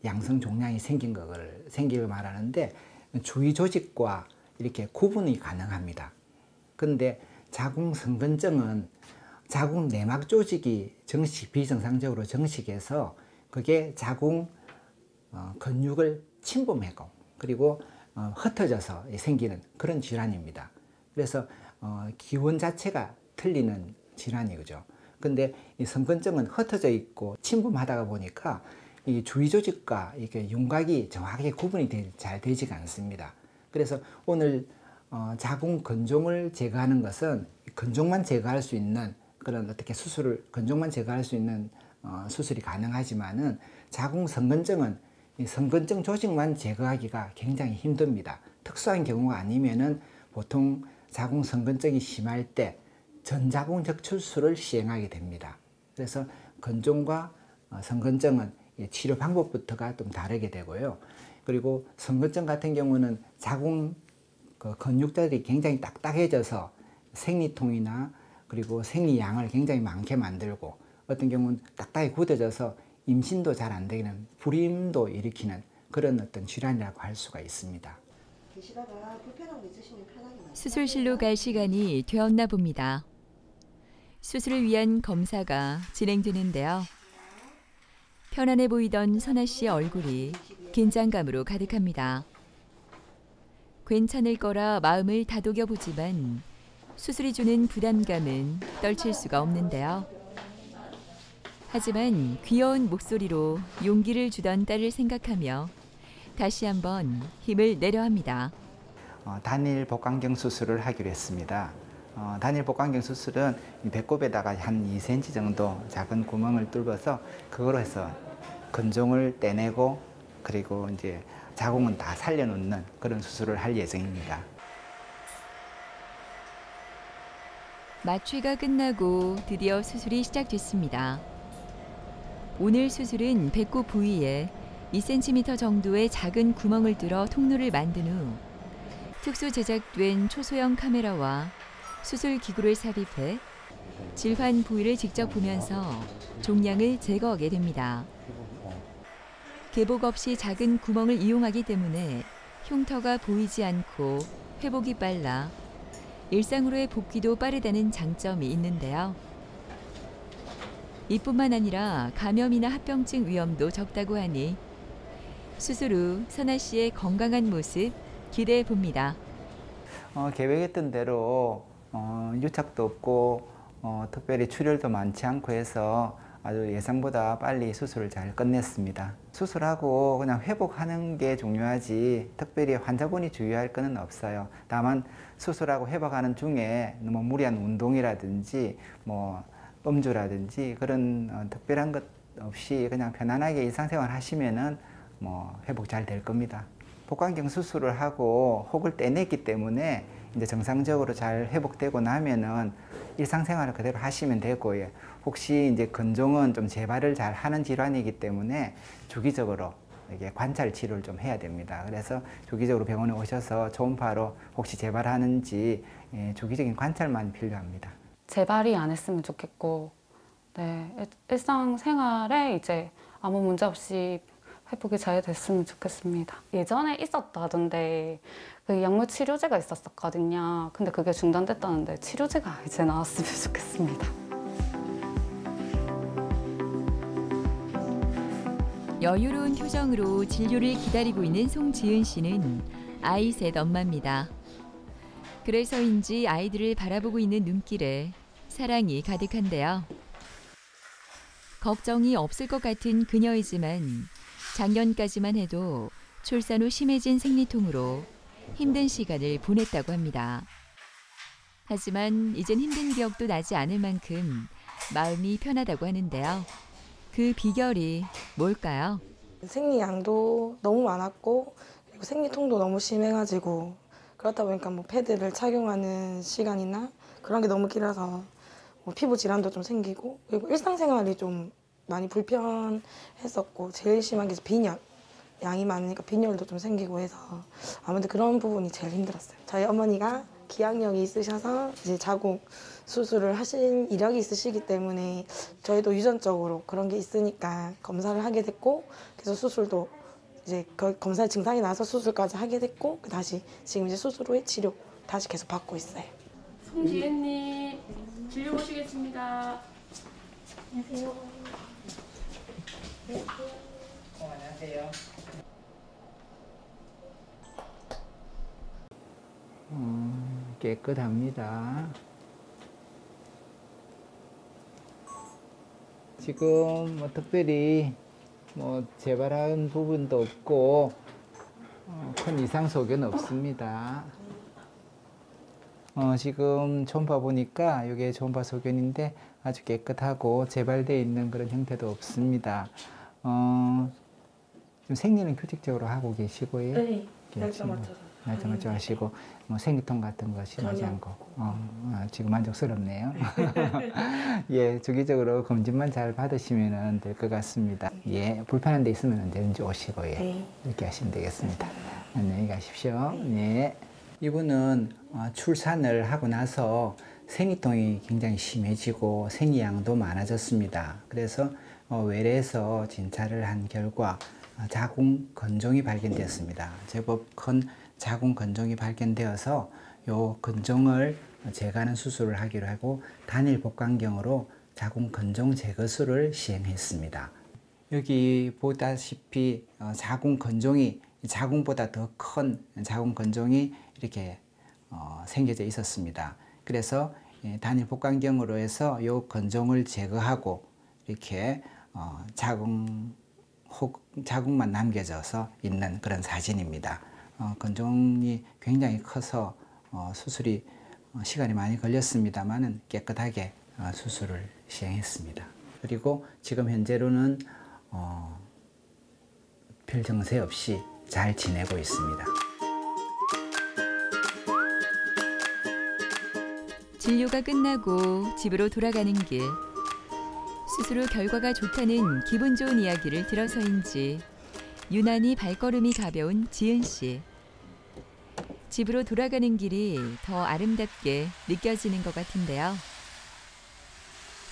양성 종양이 생기를 말하는데 주위 조직과 이렇게 구분이 가능합니다. 근데 자궁 성근증은 자궁 내막 조직이 비정상적으로 정식해서 그게 자궁 근육을 침범하고 그리고 흩어져서 생기는 그런 질환입니다. 그래서 기원 자체가 틀리는 질환이죠. 근데 이 성근증은 흩어져 있고 침범하다가 보니까 이 주위 조직과 이게 윤곽이 정확하게 구분이 잘 되지가 않습니다. 그래서 오늘 자궁 근종을 제거하는 것은 근종만 제거할 수 있는 그런 어떻게 근종만 제거할 수 있는 수술이 가능하지만은 자궁 성근증은 이 성근증 조직만 제거하기가 굉장히 힘듭니다. 특수한 경우가 아니면은 보통 자궁 성근증이 심할 때 전자궁 적출술을 시행하게 됩니다. 그래서 근종과 성근증은 치료 방법부터가 좀 다르게 되고요. 그리고 성근증 같은 경우는 자궁 근육들이 굉장히 딱딱해져서 생리통이나 그리고 생리양을 굉장히 많게 만들고 어떤 경우는 딱딱히 굳어져서 임신도 잘 안 되는 불임도 일으키는 그런 어떤 질환이라고 할 수가 있습니다. 계시다가 불편한 거 있으시면 편하게 말씀하세요. 수술실로 갈 시간이 되었나 봅니다. 수술을 위한 검사가 진행되는데요. 편안해 보이던 선아 씨의 얼굴이 긴장감으로 가득합니다. 괜찮을 거라 마음을 다독여 보지만 수술이 주는 부담감은 떨칠 수가 없는데요. 하지만 귀여운 목소리로 용기를 주던 딸을 생각하며 다시 한번 힘을 내려 합니다. 단일 복강경 수술을 하기로 했습니다. 단일 복강경 수술은 배꼽에다가 한 2cm 정도 작은 구멍을 뚫어서 그거로 해서 근종을 떼내고 그리고 이제 자궁은 다 살려놓는 그런 수술을 할 예정입니다. 마취가 끝나고 드디어 수술이 시작됐습니다. 오늘 수술은 배꼽 부위에 2cm 정도의 작은 구멍을 뚫어 통로를 만든 후 특수 제작된 초소형 카메라와 수술 기구를 삽입해 질환 부위를 직접 보면서 종양을 제거하게 됩니다. 개복 없이 작은 구멍을 이용하기 때문에 흉터가 보이지 않고 회복이 빨라 일상으로의 복귀도 빠르다는 장점이 있는데요. 이뿐만 아니라 감염이나 합병증 위험도 적다고 하니 수술 후 선아 씨의 건강한 모습 기대해 봅니다. 계획했던 대로 유착도 없고 특별히 출혈도 많지 않고 해서 아주 예상보다 빨리 수술을 잘 끝냈습니다. 수술하고 그냥 회복하는 게 중요하지 특별히 환자분이 주의할 건 없어요. 다만 수술하고 회복하는 중에 너무 무리한 운동이라든지 뭐 음주라든지 그런 특별한 것 없이 그냥 편안하게 일상생활 하시면은 뭐 회복 잘 될 겁니다. 복강경 수술을 하고 혹을 떼냈기 때문에 이제 정상적으로 잘 회복되고 나면은 일상생활을 그대로 하시면 되고요. 혹시 이제 근종은 좀 재발을 잘 하는 질환이기 때문에 주기적으로 이게 관찰 치료를 좀 해야 됩니다. 그래서 주기적으로 병원에 오셔서 초음파로 혹시 재발하는지 주기적인 관찰만 필요합니다. 재발이 안 했으면 좋겠고, 네, 일상생활에 이제 아무 문제 없이 회복이 잘 됐으면 좋겠습니다. 예전에 있었다던데 그 약물 치료제가 있었거든요. 근데 그게 중단됐다는데 치료제가 이제 나왔으면 좋겠습니다. 여유로운 표정으로 진료를 기다리고 있는 송지은 씨는 아이 셋 엄마입니다. 그래서인지 아이들을 바라보고 있는 눈길에 사랑이 가득한데요. 걱정이 없을 것 같은 그녀이지만 작년까지만 해도 출산 후 심해진 생리통으로 힘든 시간을 보냈다고 합니다. 하지만 이젠 힘든 기억도 나지 않을 만큼 마음이 편하다고 하는데요. 그 비결이 뭘까요? 생리양도 너무 많았고 그리고 생리통도 너무 심해가지고 그렇다 보니까 뭐 패드를 착용하는 시간이나 그런 게 너무 길어서 뭐 피부 질환도 좀 생기고 그리고 일상생활이 좀 많이 불편했었고 제일 심한 게 빈혈, 양이 많으니까 빈혈도 좀 생기고 해서 아무래도 그런 부분이 제일 힘들었어요. 저희 어머니가 기억력이 있으셔서 이제 자궁 수술을 하신 이력이 있으시기 때문에 저희도 유전적으로 그런 게 있으니까 검사를 하게 됐고 그래서 수술도 이제 검사 증상이 나서 수술까지 하게 됐고 다시 지금 이제 수술 후에 치료 다시 계속 받고 있어요. 송지은님 진료 보시겠습니다. 안녕하세요. 안녕하세요. 깨끗합니다. 지금 뭐 특별히 뭐 재발한 부분도 없고 큰 이상 소견 없습니다. 지금 초음파 보니까 이게 초음파 소견인데 아주 깨끗하고 재발되어 있는 그런 형태도 없습니다. 지금 생리는 규칙적으로 하고 계시고요. 네, 날짜 맞춰서. 날짜 맞춰 하시고 뭐 생리통 같은 거 심하지 않고 지금 만족스럽네요. 예, 주기적으로 검진만 잘 받으시면 될 것 같습니다. 예, 불편한 데 있으면 언제든지 오시고 예, 이렇게 하시면 되겠습니다. 안녕히 가십시오. 네. 이분은 출산을 하고 나서 생리통이 굉장히 심해지고 생리양도 많아졌습니다. 그래서 외래에서 진찰을 한 결과 자궁 건종이 발견되었습니다. 제법 큰 자궁 건종이 발견되어서 요 건종을 제거하는 수술을 하기로 하고 단일 복강경으로 자궁 건종 제거술을 시행했습니다. 여기 보다시피 자궁 건종이 자궁보다 더 큰 자궁 건종이 이렇게 생겨져 있었습니다. 그래서 단일 복강경으로 해서 요 건종을 제거하고 이렇게 자궁만 남겨져서 있는 그런 사진입니다. 건종이 굉장히 커서 수술이 시간이 많이 걸렸습니다만은 깨끗하게 수술을 시행했습니다. 그리고 지금 현재로는 별 증세 없이 잘 지내고 있습니다. 진료가 끝나고 집으로 돌아가는 길. 스스로 결과가 좋다는 기분 좋은 이야기를 들어서인지 유난히 발걸음이 가벼운 지은 씨. 집으로 돌아가는 길이 더 아름답게 느껴지는 것 같은데요.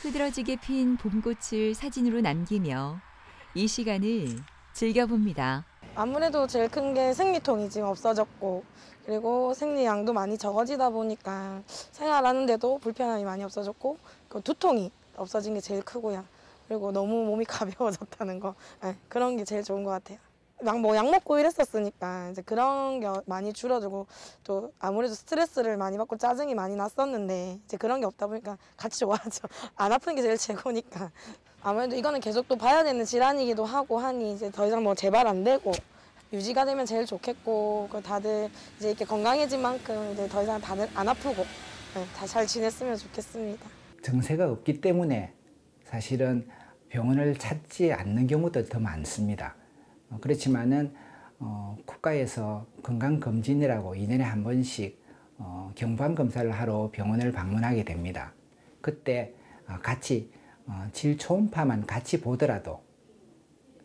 흐드러지게 핀 봄꽃을 사진으로 남기며 이 시간을 즐겨봅니다. 아무래도 제일 큰 게 생리통이 지금 없어졌고, 그리고 생리량도 많이 적어지다 보니까 생활하는데도 불편함이 많이 없어졌고, 그 두통이 없어진 게 제일 크고요. 그리고 너무 몸이 가벼워졌다는 거, 그런 게 제일 좋은 것 같아요. 약 먹고 이랬었으니까 이제 그런 게 많이 줄어들고, 또 아무래도 스트레스를 많이 받고 짜증이 많이 났었는데 이제 그런 게 없다 보니까 같이 좋아하죠. 안 아픈 게 제일 최고니까. 아무래도 이거는 계속 또 봐야 되는 질환이기도 하고 하니 이제 더 이상 뭐 재발 안 되고 유지가 되면 제일 좋겠고, 다들 이제 이렇게 건강해진 만큼 이제 더 이상 다들 안 아프고 다 잘 지냈으면 좋겠습니다. 증세가 없기 때문에 사실은 병원을 찾지 않는 경우도 더 많습니다. 그렇지만은 국가에서 건강검진이라고 2년에 한 번씩 경부암검사를 하러 병원을 방문하게 됩니다. 그때 같이 질 초음파만 같이 보더라도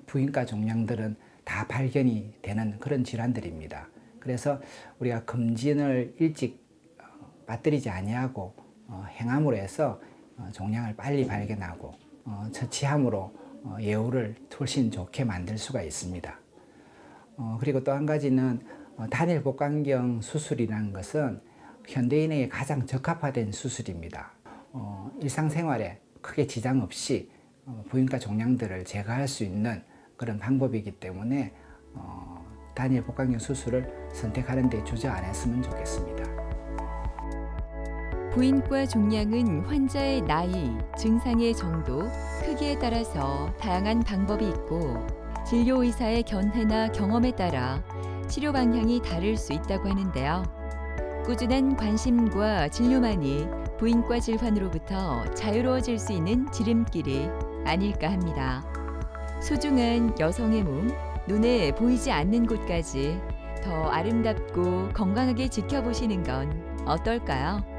부인과 종양들은 다 발견이 되는 그런 질환들입니다. 그래서 우리가 검진을 일찍 빠뜨리지 아니하고 행함으로 해서 종양을 빨리 발견하고 처치함으로 예후를 훨씬 좋게 만들 수가 있습니다. 그리고 또 한 가지는 단일 복강경 수술이라는 것은 현대인에게 가장 적합화된 수술입니다. 일상생활에 크게 지장 없이 부인과 종양들을 제거할 수 있는 그런 방법이기 때문에 단일 복강경 수술을 선택하는 데 주저 안 했으면 좋겠습니다. 부인과 종양은 환자의 나이, 증상의 정도, 크기에 따라서 다양한 방법이 있고 진료 의사의 견해나 경험에 따라 치료 방향이 다를 수 있다고 하는데요. 꾸준한 관심과 진료만이 부인과 질환으로부터 자유로워질 수 있는 지름길이 아닐까 합니다. 소중한 여성의 몸, 눈에 보이지 않는 곳까지 더 아름답고 건강하게 지켜보시는 건 어떨까요?